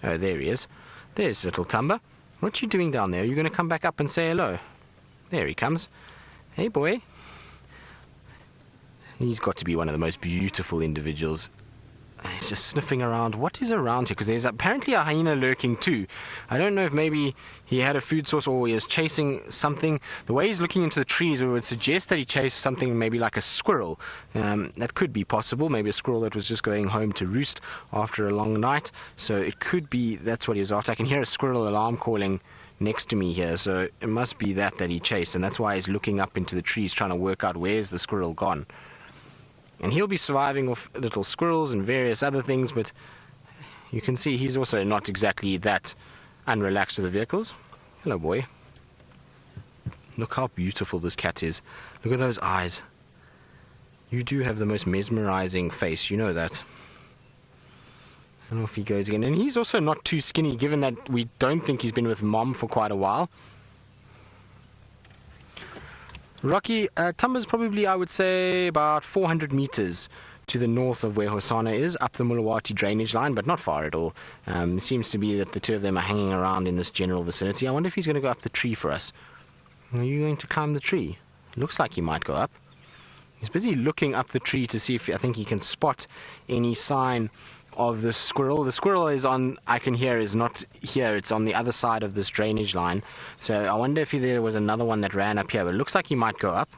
Oh, there he is. There's little Thamba. What you doing down there? Are you going to come back up and say hello? There he comes. Hey, boy. He's got to be one of the most beautiful individuals. He's just sniffing around. What is around here? Because there's apparently a hyena lurking too. I don't know if maybe he had a food source or he was chasing something. The way he's looking into the trees, it would suggest that he chased something maybe like a squirrel. That could be possible. Maybe a squirrel that was just going home to roost after a long night. So it could be that's what he was after. I can hear a squirrel alarm calling next to me here. So it must be that he chased. And that's why he's looking up into the trees trying to work out where's the squirrel gone. And he'll be surviving off little squirrels and various other things, but you can see he's also not exactly that unrelaxed with the vehicles. Hello, boy. Look how beautiful this cat is. Look at those eyes. You do have the most mesmerizing face, you know that. And off he goes again. And he's also not too skinny, given that we don't think he's been with Mom for quite a while. Rocky, Thamba's probably, I would say, about 400 meters to the north of where Hosana is, up the Mulawati drainage line, but not far at all. It seems to be that the two of them are hanging around in this general vicinity. I wonder if he's going to go up the tree for us. Are you going to climb the tree? Looks like he might go up. He's busy looking up the tree to see if I think he can spot any sign of the squirrel. The squirrel is on, I can hear, is not here. It's on the other side of this drainage line. So I wonder if there was another one that ran up here. But it looks like he might go up.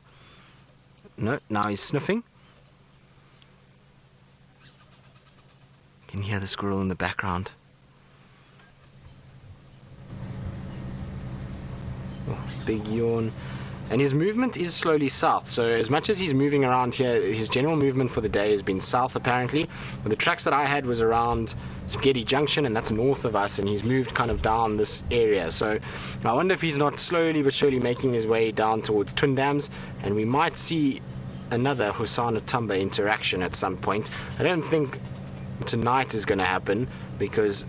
No, now he's sniffing. You can hear the squirrel in the background. Oh, big yawn. And his movement is slowly south, so as much as he's moving around here, his general movement for the day has been south apparently. But the tracks that I had was around Spaghetti Junction, and that's north of us, and he's moved kind of down this area. So I wonder if he's not slowly but surely making his way down towards Twin Dams, and we might see another Hosana-Thamba interaction at some point. I don't think tonight is going to happen, because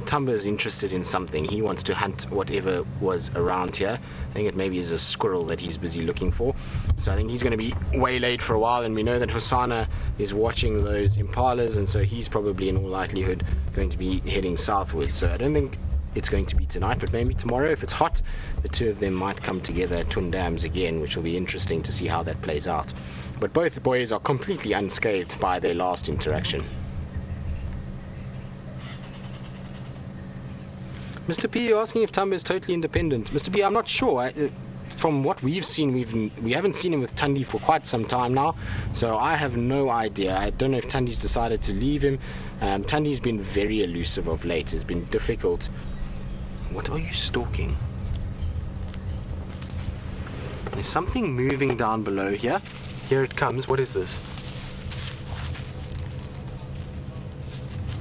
Thamba is interested in something. He wants to hunt whatever was around here. I think it maybe is a squirrel that he's busy looking for. So I think he's going to be waylaid for a while, and we know that Hosana is watching those impalas, and so he's probably in all likelihood going to be heading southwards. So I don't think it's going to be tonight, but maybe tomorrow. If it's hot, the two of them might come together at Twin Dams again, which will be interesting to see how that plays out. But both boys are completely unscathed by their last interaction. Mr. P, you're asking if Thamba is totally independent. Mr. P, I'm not sure. From what we've seen, we haven't seen him with Thandi for quite some time now, so I have no idea. I don't know if Thandi's decided to leave him. Thandi's been very elusive of late. It's been difficult. What are you stalking? There's something moving down below here. Here it comes. What is this?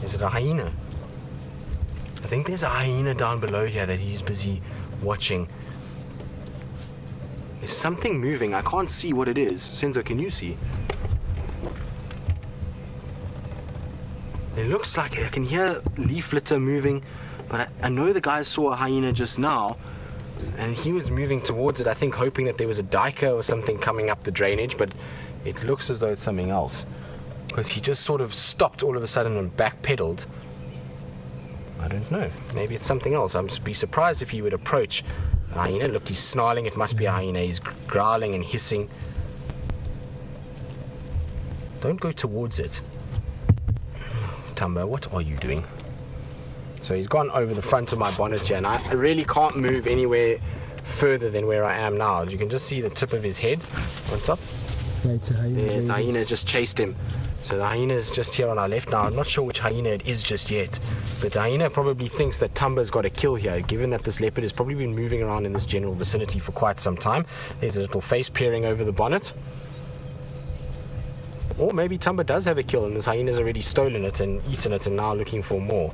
Is it a hyena? I think there's a hyena down below here that he's busy watching. There's something moving. I can't see what it is. Senzo, can you see? It looks like I can hear leaf litter moving, but I know the guy saw a hyena just now, and he was moving towards it, I think hoping that there was a duiker or something coming up the drainage, but it looks as though it's something else, because he just sort of stopped all of a sudden and backpedaled. I don't know. Maybe it's something else. I'd be surprised if he would approach a hyena. Look, he's snarling. It must be a hyena. He's growling and hissing. Don't go towards it. Thamba, what are you doing? So he's gone over the front of my bonnet here, and I really can't move anywhere further than where I am now. You can just see the tip of his head on top. There's a hyena just chased him. So the hyena is just here on our left now. I'm not sure which hyena it is just yet, but the hyena probably thinks that Thamba's got a kill here, given that this leopard has probably been moving around in this general vicinity for quite some time. There's a little face peering over the bonnet. Or maybe Thamba does have a kill and this hyena's already stolen it and eaten it and now looking for more.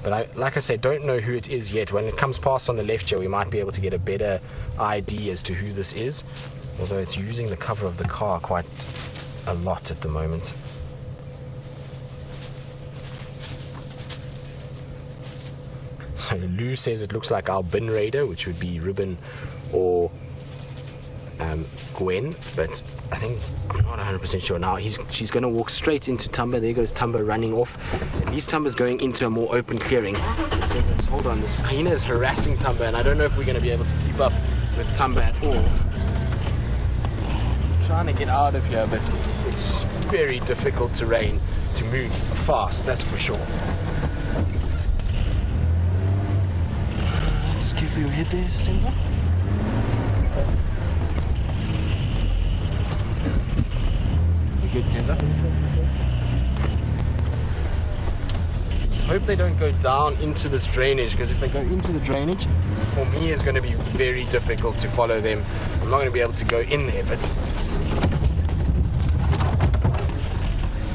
But like I said, don't know who it is yet. When it comes past on the left here, we might be able to get a better idea as to who this is, although it's using the cover of the car quite a lot at the moment. So Lou says it looks like our bin raider, which would be Ribbon or Gwen, but I'm not 100% sure now. She's going to walk straight into Thamba. There goes Thamba running off. At least Tamba's going into a more open clearing. So hold on, this hyena is harassing Thamba, and I don't know if we're going to be able to keep up with Thamba at all. I'm trying to get out of here, but it's very difficult terrain to move fast, that's for sure. Just careful your head there, Senzo. Good, Senzo. Just hope they don't go down into this drainage, because if they go into the drainage, for me it's going to be very difficult to follow them. I'm not going to be able to go in there, but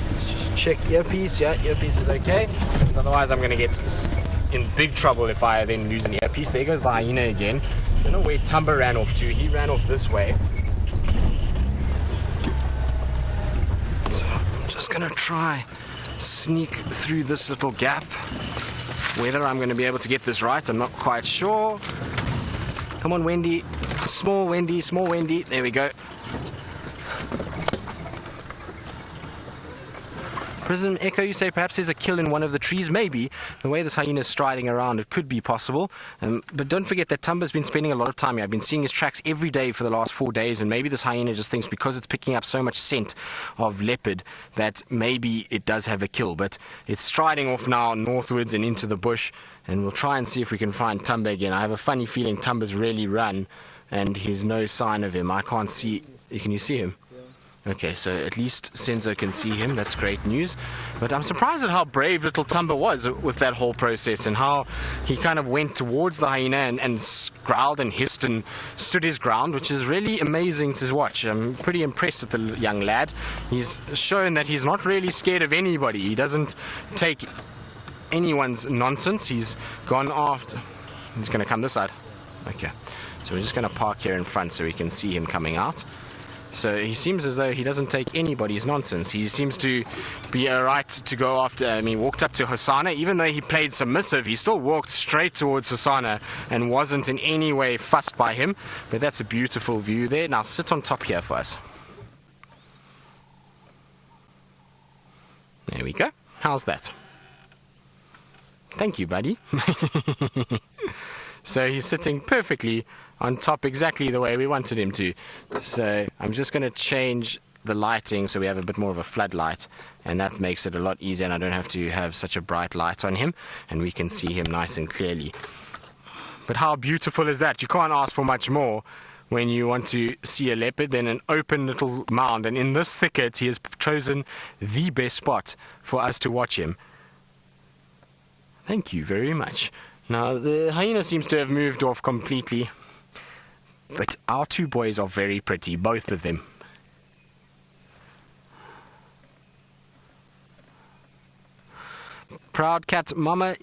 let's just check earpiece. Yeah, earpiece is okay, because otherwise I'm going to get in big trouble if I then lose an earpiece. There goes the hyena again. I don't know where Thamba ran off to. He ran off this way. Just gonna try sneak through this little gap. Whether I'm gonna be able to get this right, I'm not quite sure. Come on, Wendy. Small Wendy, small Wendy. There we go. Prism Echo, you say perhaps there's a kill in one of the trees. Maybe. The way this hyena is striding around, it could be possible. But don't forget that Thamba's been spending a lot of time here. I've been seeing his tracks every day for the last 4 days, and maybe this hyena just thinks because it's picking up so much scent of leopard that maybe it does have a kill. But it's striding off now northwards and into the bush, and we'll try and see if we can find Thamba again. I have a funny feeling Thamba's really run, and there's no sign of him. I can't see. Can you see him? Okay, so at least Senzo can see him. That's great news. But I'm surprised at how brave little Thamba was with that whole process, and how he kind of went towards the hyena and growled and hissed and stood his ground, which is really amazing to watch. I'm pretty impressed with the young lad. He's shown that he's not really scared of anybody. He doesn't take anyone's nonsense. He's gone after... He's going to come this side. Okay, so we're just going to park here in front so we can see him coming out. So he seems as though he doesn't take anybody's nonsense. He seems to be alright to go after. He walked up to Hosanna. Even though he played submissive, he still walked straight towards Hosanna and wasn't in any way fussed by him. But that's a beautiful view there. Now sit on top here for us. There we go. How's that? Thank you, buddy. So he's sitting perfectly on top, exactly the way we wanted him to. So I'm just going to change the lighting so we have a bit more of a floodlight, and that makes it a lot easier, and I don't have to have such a bright light on him, and we can see him nice and clearly. But how beautiful is that? You can't ask for much more when you want to see a leopard than an open little mound, and in this thicket he has chosen the best spot for us to watch him. Thank you very much. Now, the hyena seems to have moved off completely, but our two boys are very pretty, both of them. Proud cat mama,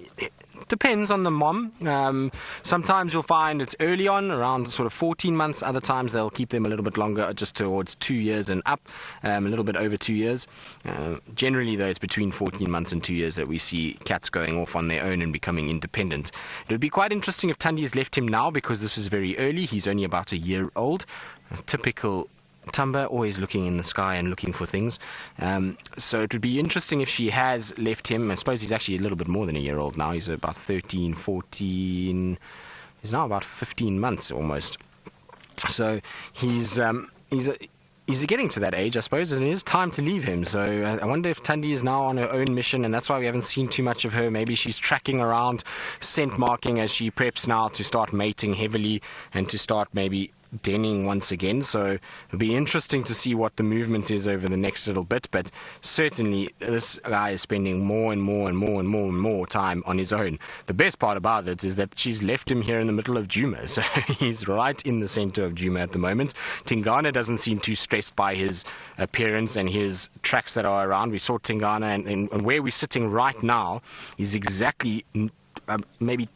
depends on the mom. Sometimes you'll find it's early on, around sort of 14 months. Other times they'll keep them a little bit longer, just towards 2 years and up, a little bit over 2 years. Generally, though, it's between 14 months and 2 years that we see cats going off on their own and becoming independent. It would be quite interesting if Tandy's left him now, because this is very early. He's only about a year old. Typical Thamba, always looking in the sky and looking for things. So it would be interesting if she has left him. I suppose he's actually a little bit more than a year old now. He's about 13, 14. He's now about 15 months almost. So he's getting to that age, I suppose, and it is time to leave him. So I wonder if Thandi is now on her own mission, and that's why we haven't seen too much of her. Maybe she's tracking around, scent marking as she preps now to start mating heavily and to start maybe denning once again. So it'll be interesting to see what the movement is over the next little bit, but certainly this guy is spending more and more and more and more and more time on his own. The best part about it is that she's left him here in the middle of Djuma, so he's right in the center of Djuma at the moment. Tingana doesn't seem too stressed by his appearance and his tracks that are around. We saw Tingana, and where we're sitting right now is exactly maybe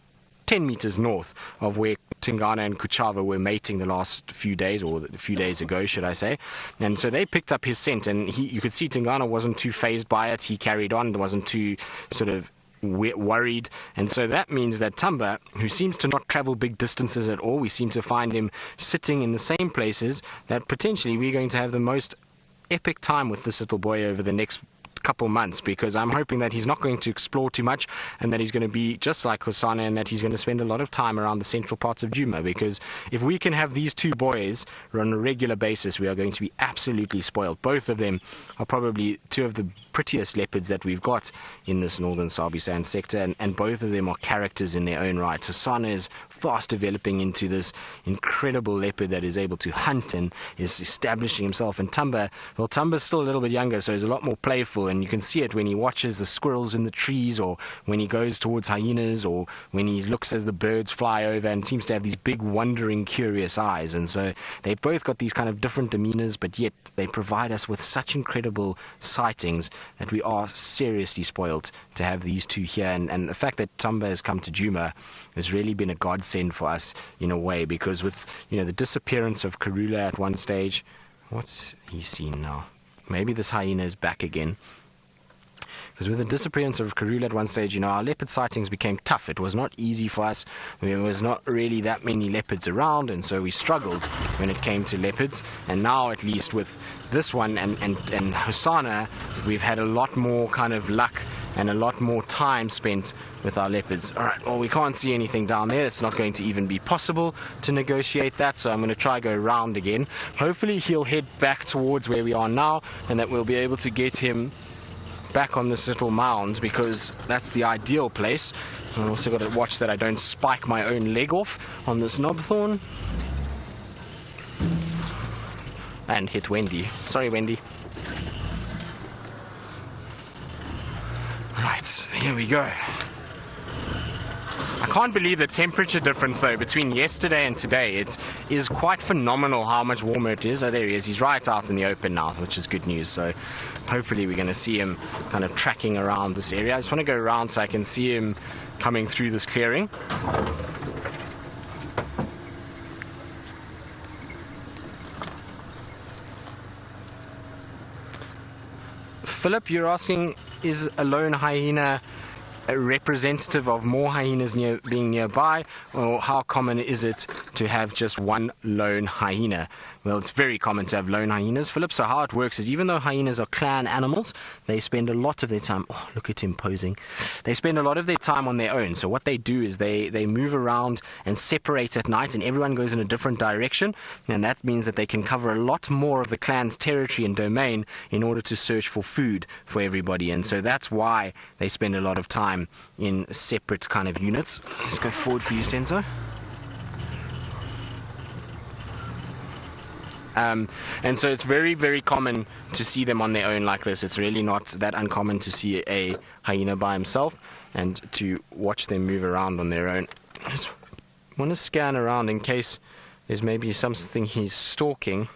10 meters north of where Tingana and Kuchava were mating the last few days, or a few days ago, should I say. And so they picked up his scent, and you could see Tingana wasn't too phased by it. He carried on, wasn't too sort of worried, and so that means that Thamba, who seems to not travel big distances at all, we seem to find him sitting in the same places, that potentially we're going to have the most epic time with this little boy over the next couple months, because I'm hoping that he's not going to explore too much and that he's going to be just like Hosana, and that he's going to spend a lot of time around the central parts of Djuma, because if we can have these two boys on a regular basis, we are going to be absolutely spoiled. Both of them are probably two of the prettiest leopards that we've got in this northern Sabi Sand sector, and both of them are characters in their own right. Hosana is fast developing into this incredible leopard that is able to hunt and is establishing himself. And Thamba, well, Tamba's still a little bit younger, so he's a lot more playful, and you can see it when he watches the squirrels in the trees, or when he goes towards hyenas, or when he looks as the birds fly over, and seems to have these big wondering curious eyes. And so they've both got these kind of different demeanors, but yet they provide us with such incredible sightings that we are seriously spoiled to have these two here. And the fact that Thamba has come to Djuma has really been a godsend for us in a way, because with the disappearance of Karula at one stage, what's he seen now? Maybe this hyena is back again. Because with the disappearance of Karula at one stage, our leopard sightings became tough. It was not easy for us. There was not really that many leopards around, and so we struggled when it came to leopards. And now, at least with this one and Hosana, we've had a lot more kind of luck and a lot more time spent with our leopards. All right, well, we can't see anything down there. It's not going to even be possible to negotiate that, so I'm going to try go around again. Hopefully he'll head back towards where we are now, and that we'll be able to get him back on this little mound, because that's the ideal place. I've also got to watch that I don't spike my own leg off on this knobthorn. And hit Wendy. Sorry, Wendy. Right, here we go. I can't believe the temperature difference, though, between yesterday and today. It is quite phenomenal how much warmer it is. Oh, there he is. He's right out in the open now, which is good news. So hopefully we're going to see him kind of tracking around this area. I just want to go around so I can see him coming through this clearing. Philip, you're asking, is a lone hyena a representative of more hyenas being nearby, or how common is it to have just one lone hyena? Well, it's very common to have lone hyenas, Philip. So how it works is, even though hyenas are clan animals, they spend a lot of their time, oh, look at him posing, they spend a lot of their time on their own. So what they do is they move around and separate at night, and everyone goes in a different direction, and that means that they can cover a lot more of the clan's territory and domain in order to search for food for everybody. And so that's why they spend a lot of time in separate kind of units. Let's go forward for you, Senzo. And so it's very, very common to see them on their own like this. It's really not that uncommon to see a hyena by himself and to watch them move around on their own. I just want to scan around in case there's maybe something he's stalking.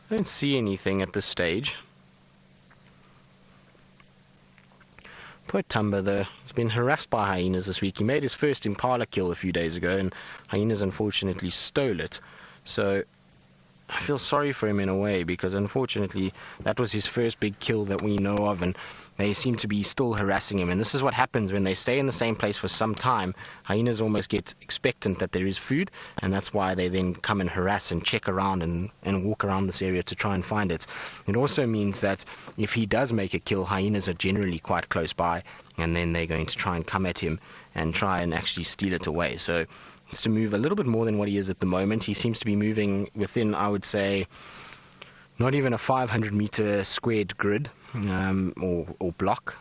I don't see anything at this stage. Poor Thamba, though, has been harassed by hyenas this week. He made his first impala kill a few days ago, and hyenas unfortunately stole it. So I feel sorry for him in a way, because unfortunately that was his first big kill that we know of, and they seem to be still harassing him. And this is what happens when they stay in the same place for some time. Hyenas almost get expectant that there is food, and that's why they then come and harass and check around and walk around this area to try and find it. It also means that if he does make a kill, hyenas are generally quite close by, and then they're going to try and come at him and try and actually steal it away. So it's to move a little bit more than what he is at the moment. He seems to be moving within, I would say, not even a 500-meter squared grid or block.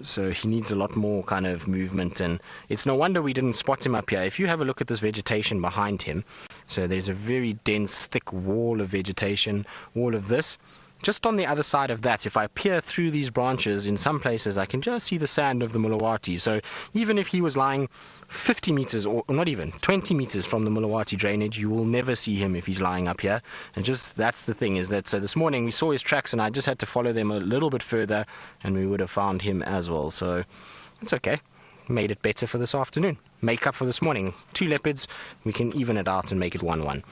So he needs a lot more kind of movement, and it's no wonder we didn't spot him up here. If you have a look at this vegetation behind him, so there's a very dense, thick wall of vegetation, all of this. Just on the other side of that, if I peer through these branches, in some places I can just see the sand of the Mulawati. So even if he was lying 50 meters, or not even 20 meters from the Mulawati drainage, you will never see him if he's lying up here. And just that's the thing, is that so this morning we saw his tracks, and I just had to follow them a little bit further, and we would have found him as well. So it's okay. Made it better for this afternoon. Make up for this morning. 2 leopards, we can even it out and make it 1-1.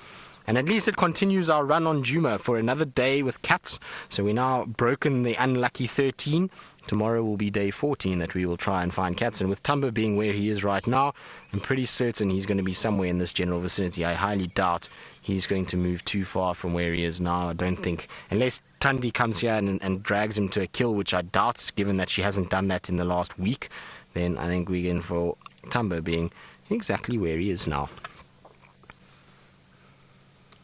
And at least it continues our run on Djuma for another day with cats. So we're now broken the unlucky 13, tomorrow will be day 14 that we will try and find cats. And with Thamba being where he is right now, I'm pretty certain he's going to be somewhere in this general vicinity. I highly doubt he's going to move too far from where he is now. I don't think, unless Thandi comes here and drags him to a kill, which I doubt, given that she hasn't done that in the last week, then I think we're in for Thamba being exactly where he is now.